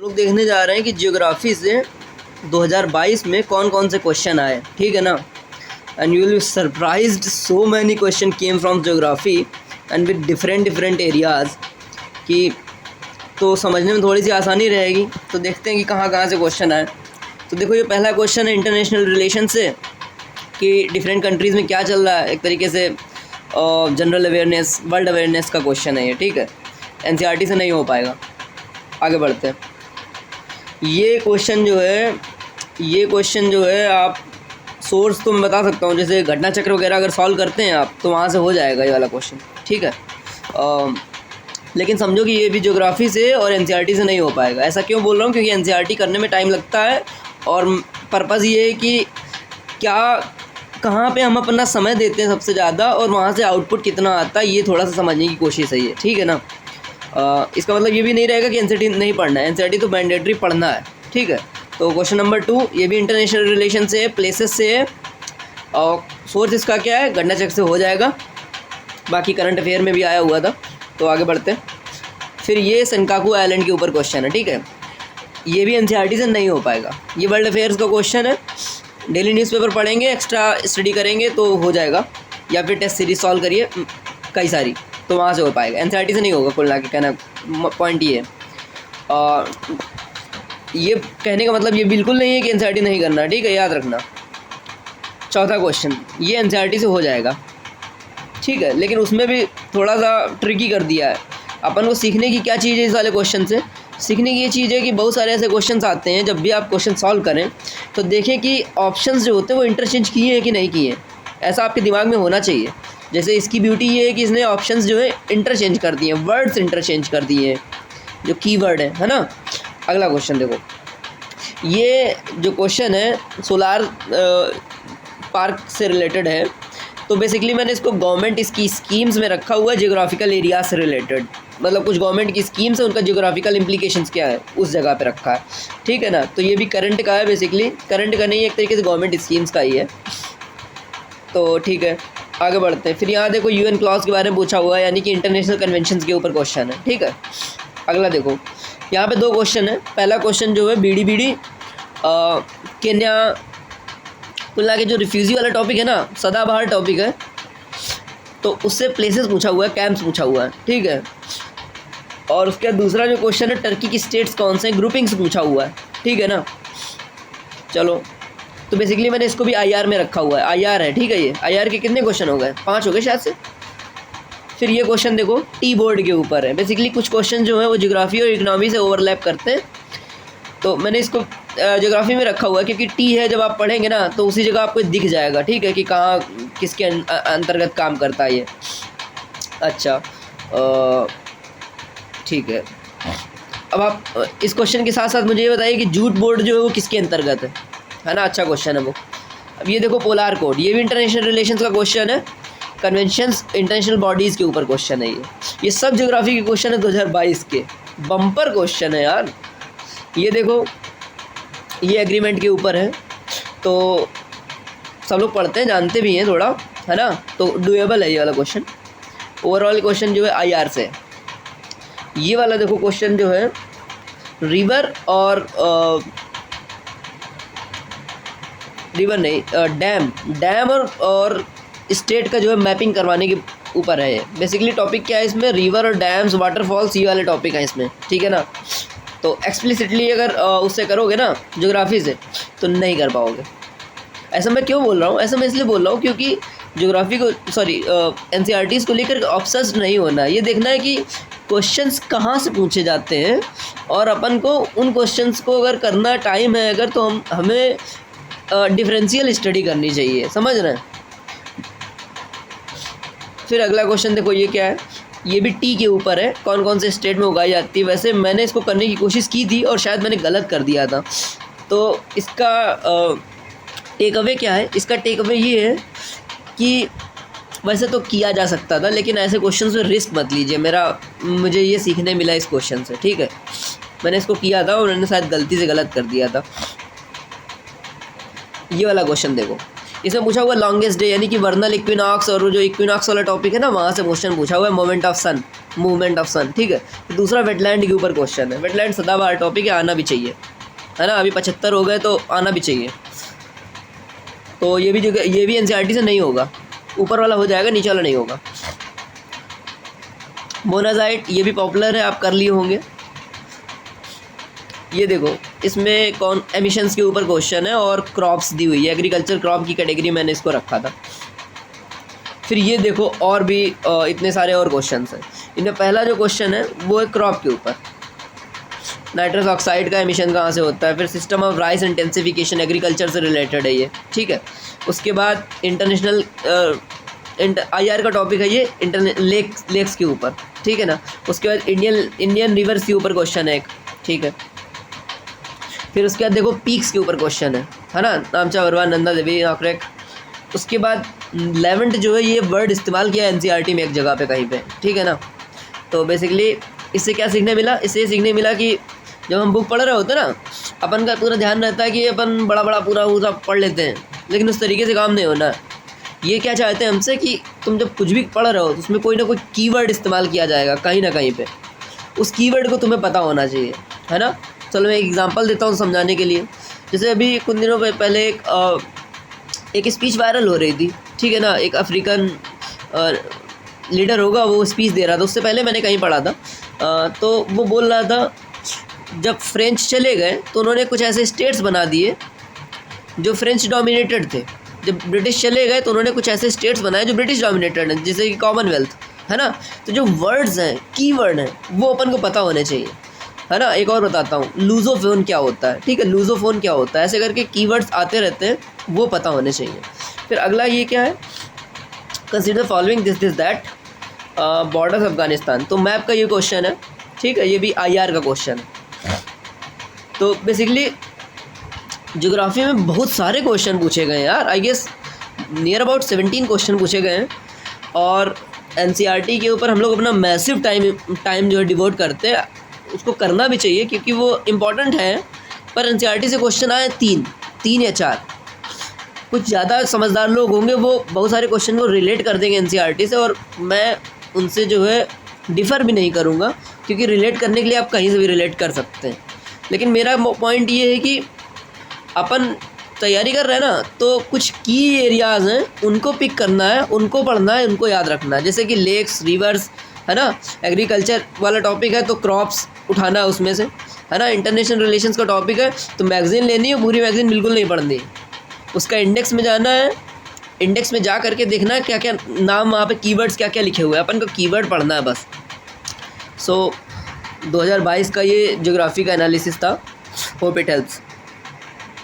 लोग देखने जा रहे हैं कि जियोग्राफी से 2022 में कौन कौन से क्वेश्चन आए, ठीक है ना। And you will be surprised, so many question came from geography and with different areas कि तो समझने में थोड़ी सी आसानी रहेगी। तो देखते हैं कि कहाँ कहाँ से क्वेश्चन आए। तो देखो, ये पहला क्वेश्चन है इंटरनेशनल रिलेशन से कि डिफरेंट कंट्रीज़ में क्या चल रहा है, एक तरीके से जनरल अवेयरनेस, वर्ल्ड अवेयरनेस का क्वेश्चन है ये, ठीक है। एनसीईआरटी से नहीं हो पाएगा। आगे बढ़ते हैं। ये क्वेश्चन जो है आप सोर्स तो मैं बता सकता हूँ, जैसे घटना चक्र वगैरह अगर सॉल्व करते हैं आप तो वहाँ से हो जाएगा ये वाला क्वेश्चन, ठीक है। लेकिन समझो कि ये भी ज्योग्राफी से और एनसीईआरटी से नहीं हो पाएगा। ऐसा क्यों बोल रहा हूँ, क्योंकि एनसीईआरटी करने में टाइम लगता है और पर्पज़ ये है कि कहाँ पे हम अपना समय देते हैं सबसे ज़्यादा और वहाँ से आउटपुट कितना आता है, ये थोड़ा सा समझने की कोशिश है ये, ठीक है ना। इसका मतलब ये भी नहीं रहेगा कि एनसीईआरटी नहीं पढ़ना है, एनसीईआरटी तो मैंडेटरी पढ़ना है, ठीक है। तो क्वेश्चन नंबर 2 ये भी इंटरनेशनल रिलेशन से है, प्लेसेस से है और सोर्स इसका क्या है, घटना चक्र से हो जाएगा। बाकी करंट अफेयर में भी आया हुआ था। तो आगे बढ़ते हैं। फिर ये सेनकाकू आइलैंड के ऊपर क्वेश्चन है, ठीक है। ये भी एनसीईआरटी से नहीं हो पाएगा। ये वर्ल्ड अफेयर्स का क्वेश्चन है, डेली न्यूज़पेपर पढ़ेंगे, एक्स्ट्रा स्टडी करेंगे तो हो जाएगा, या फिर टेस्ट सीरीज सॉल्व करिए कई सारी, तो वहाँ से हो पाएगा। एनसीईआरटी से नहीं होगा, कुल मिला के कहना पॉइंट ये है। ये कहने का मतलब ये बिल्कुल नहीं है कि एनसीईआरटी नहीं करना, ठीक है, याद रखना। चौथा क्वेश्चन ये एनसीईआरटी से हो जाएगा, ठीक है, लेकिन उसमें भी थोड़ा सा ट्रिकी कर दिया है। अपन को सीखने की क्या चीज़ है इस वाले क्वेश्चन से, सीखने की ये चीज़ है कि बहुत सारे ऐसे क्वेश्चंस आते हैं, जब भी आप क्वेश्चन सॉल्व करें तो देखें कि ऑप्शंस जो होते हैं वो इंटरचेंज किए हैं कि नहीं किए हैं। ऐसा आपके दिमाग में होना चाहिए। जैसे इसकी ब्यूटी ये है कि इसने ऑप्शंस जो है इंटरचेंज कर दिए हैं, वर्ड्स इंटरचेंज कर दिए हैं, जो कीवर्ड है ना। अगला क्वेश्चन देखो, ये जो क्वेश्चन है सोलार पार्क से रिलेटेड है। तो बेसिकली मैंने इसको गवर्नमेंट इसकी स्कीम्स में रखा हुआ है, जियोग्राफिकल एरिया से रिलेटेड, मतलब कुछ गवर्नमेंट की स्कीम्स है, उनका जियोग्राफिकल इम्प्लीकेशंस क्या है उस जगह पे रखा है, ठीक है ना। तो ये भी करंट का है, बेसिकली करंट का नहीं, एक तरीके से गवर्नमेंट स्कीम्स का ही है। तो ठीक है, आगे बढ़ते हैं। फिर यहाँ देखो यूएन क्लॉज के बारे में पूछा हुआ है, यानी कि इंटरनेशनल कन्वेंशन के ऊपर क्वेश्चन है, ठीक है। अगला देखो, यहाँ पे 2 क्वेश्चन है। पहला क्वेश्चन जो है बीडी केन्या, कुल्ला के जो रिफ्यूजी वाला टॉपिक है ना, सदाबहार टॉपिक है, तो उससे प्लेसेस पूछा हुआ है, कैंप्स पूछा हुआ है, ठीक है। और उसके बाद दूसरा जो क्वेश्चन है टर्की की स्टेट्स कौन से, ग्रुपिंग्स पूछा हुआ है, ठीक है ना। चलो, तो बेसिकली मैंने इसको भी आईआर में रखा हुआ है, आईआर है, ठीक है। ये आईआर के कितने क्वेश्चन हो गए, 5 हो गए शायद से। फिर ये क्वेश्चन देखो टी बोर्ड के ऊपर है। बेसिकली कुछ क्वेश्चन जो है वो ज्योग्राफी और इकोनॉमी से ओवरलैप करते हैं, तो मैंने इसको ज्योग्राफी में रखा हुआ है, क्योंकि टी है जब आप पढ़ेंगे ना तो उसी जगह आपको दिख जाएगा, ठीक है, कि कहाँ किसके अंतर्गत काम करता है ये। अच्छा, ठीक है। अब आप इस क्वेश्चन के साथ साथ मुझे ये बताइए कि जूट बोर्ड जो है वो किसके अंतर्गत है ना। अच्छा क्वेश्चन है वो। अब ये देखो पोलार कोड, ये भी इंटरनेशनल रिलेशंस का क्वेश्चन है, कन्वेंशंस इंटरनेशनल बॉडीज़ के ऊपर क्वेश्चन है ये सब ज्योग्राफी के क्वेश्चन है 2022 के, बम्पर क्वेश्चन है यार। ये देखो, ये एग्रीमेंट के ऊपर है, तो सब लोग पढ़ते हैं, जानते भी हैं थोड़ा, है ना, तो डुएबल है ये वाला क्वेश्चन। ओवरऑल क्वेश्चन जो है आईआर से। ये वाला देखो क्वेश्चन जो है रिवर और रिवर नहीं, डैम और स्टेट का जो है मैपिंग करवाने के ऊपर है। बेसिकली टॉपिक क्या है इसमें, रिवर और डैम्स, वाटरफॉल्स, ये वाले टॉपिक हैं इसमें, ठीक है ना। तो एक्सप्लिसिटली अगर उससे करोगे ना ज्योग्राफी से तो नहीं कर पाओगे। ऐसा मैं क्यों बोल रहा हूँ, ऐसा मैं इसलिए बोल रहा हूँ क्योंकि ज्योग्राफी को एनसीईआरटीज़ को लेकर ऑब्सेस्ड नहीं होना है। ये देखना है कि क्वेश्चंस कहाँ से पूछे जाते हैं, और अपन को उन क्वेश्चंस को अगर करना टाइम है अगर, तो हमें डिफरेंशियल स्टडी करनी चाहिए, समझ रहे हैं। फिर अगला क्वेश्चन देखो, ये क्या है, ये भी टी के ऊपर है, कौन कौन से स्टेट में उगाई जाती है। वैसे मैंने इसको करने की कोशिश की थी और शायद मैंने गलत कर दिया था। तो इसका टेक अवे क्या है, इसका टेक अवे ये है कि वैसे तो किया जा सकता था, लेकिन ऐसे क्वेश्चन में रिस्क मत लीजिए। मुझे ये सीखने मिला इस क्वेश्चन से, ठीक है। मैंने इसको किया था और मैंने शायद गलती से गलत कर दिया था। ये वाला क्वेश्चन देखो, इसमें पूछा हुआ लॉन्गेस्ट डे, यानी कि वर्नल इक्विनॉक्स, और जो इक्विनॉक्स वाला टॉपिक है ना, वहाँ से क्वेश्चन पूछा हुआ है। Moment of sun, movement of sun, ठीक है। दूसरा वेटलैंड के ऊपर क्वेश्चन है। वेटलैंड सदाबहार टॉपिक है, आना भी चाहिए, है ना। अभी 75 हो गए तो आना भी चाहिए। तो ये भी एनसीईआरटी से नहीं होगा, ऊपर वाला हो जाएगा, नीचे वाला नहीं होगा। मोनाजाइट ये भी पॉपुलर है, आप कर लिए होंगे। ये देखो, इसमें कौन एमिशंस के ऊपर क्वेश्चन है और क्रॉप्स दी हुई है, एग्रीकल्चर क्रॉप की कैटेगरी मैंने इसको रखा था। फिर ये देखो और भी इतने सारे और क्वेश्चंस हैं। इनमें पहला जो क्वेश्चन है वो है क्रॉप के ऊपर, नाइट्रस ऑक्साइड का एमिशन कहाँ से होता है। फिर system of rice intensification, agriculture से रिलेटेड है ये, ठीक है। उसके बाद इंटरनेशनल IR का टॉपिक है ये लेक्स के ऊपर, ठीक है ना। उसके बाद इंडियन रिवर्स के ऊपर क्वेश्चन है एक, ठीक है। फिर उसके बाद देखो पीक्स के ऊपर क्वेश्चन है ना, नामचा वर्मा, नंदा देवी, नाकरेक। उसके बाद 11th जो है ये वर्ड इस्तेमाल किया एनसीईआरटी में एक जगह पे कहीं पे, ठीक है ना। तो बेसिकली इससे क्या सीखने मिला, इससे सीखने मिला कि जब हम बुक पढ़ रहे होते हैं ना, अपन का पूरा ध्यान रहता है कि अपन बड़ा बड़ा पूरा पढ़ लेते हैं, लेकिन उस तरीके से काम नहीं होना। ये क्या चाहते हैं हमसे कि तुम जब कुछ भी पढ़ रहे हो तो उसमें कोई ना कोई कीवर्ड इस्तेमाल किया जाएगा कहीं ना कहीं पे, उस कीवर्ड को तुम्हें पता होना चाहिए, है ना। चलो मैं एक एग्जांपल देता हूँ समझाने के लिए। जैसे अभी कुछ दिनों पहले एक स्पीच वायरल हो रही थी, ठीक है ना। एक अफ्रीकन लीडर होगा, वो स्पीच दे रहा था। उससे पहले मैंने कहीं पढ़ा था, तो वो बोल रहा था जब फ्रेंच चले गए तो उन्होंने कुछ ऐसे स्टेट्स बना दिए जो फ्रेंच डोमिनेटेड थे। जब ब्रिटिश चले गए तो उन्होंने कुछ ऐसे स्टेट्स बनाए जो ब्रिटिश डोमिनेटेड हैं, जैसे कि कॉमनवेल्थ, है ना। तो जो वर्ड्स हैं, कीवर्ड हैं, वो अपन को पता होने चाहिए, है ना। एक और बताता हूँ, लूजोफोन क्या होता है, ठीक है। लूजोफोन क्या होता है, ऐसे करके कीवर्ड्स आते रहते हैं, वो पता होने चाहिए। फिर अगला ये क्या है, consider following this that borders Afghanistan. तो मैप का ये क्वेश्चन है, ठीक है। ये भी IR का क्वेश्चन है। तो बेसिकली ज्योग्राफी में बहुत सारे क्वेश्चन पूछे गए हैं यार, I guess near about 17 question पूछे गए हैं। और एनसीईआरटी के ऊपर हम लोग अपना मैसिव टाइम जो है डिवोट करते हैं, उसको करना भी चाहिए क्योंकि वो इम्पॉर्टेंट है। पर एनसीईआरटी से क्वेश्चन आए 3 या 4। कुछ ज़्यादा समझदार लोग होंगे वो बहुत सारे क्वेश्चन को रिलेट कर देंगे एनसीईआरटी से, और मैं उनसे जो है डिफ़र भी नहीं करूँगा, क्योंकि रिलेट करने के लिए आप कहीं से भी रिलेट कर सकते हैं। लेकिन मेरा पॉइंट ये है कि अपन तैयारी कर रहे हैं ना, तो कुछ की एरियाज़ हैं उनको पिक करना है, उनको पढ़ना है, उनको याद रखना है। जैसे कि लेक्स, रिवर्स, है ना। एग्रीकल्चर वाला टॉपिक है तो क्रॉप्स उठाना है उसमें से, है ना। इंटरनेशनल रिलेशंस का टॉपिक है तो मैगज़ीन लेनी है, पूरी मैगज़ीन बिल्कुल नहीं पढ़नी है। उसका इंडेक्स में जाना है, इंडेक्स में जा करके देखना है क्या क्या नाम, वहाँ पे कीवर्ड्स क्या क्या लिखे हुए हैं, अपन को कीवर्ड पढ़ना है बस। सो 2022 का ये ज्योग्राफी का एनालिसिस था। Hope it helps.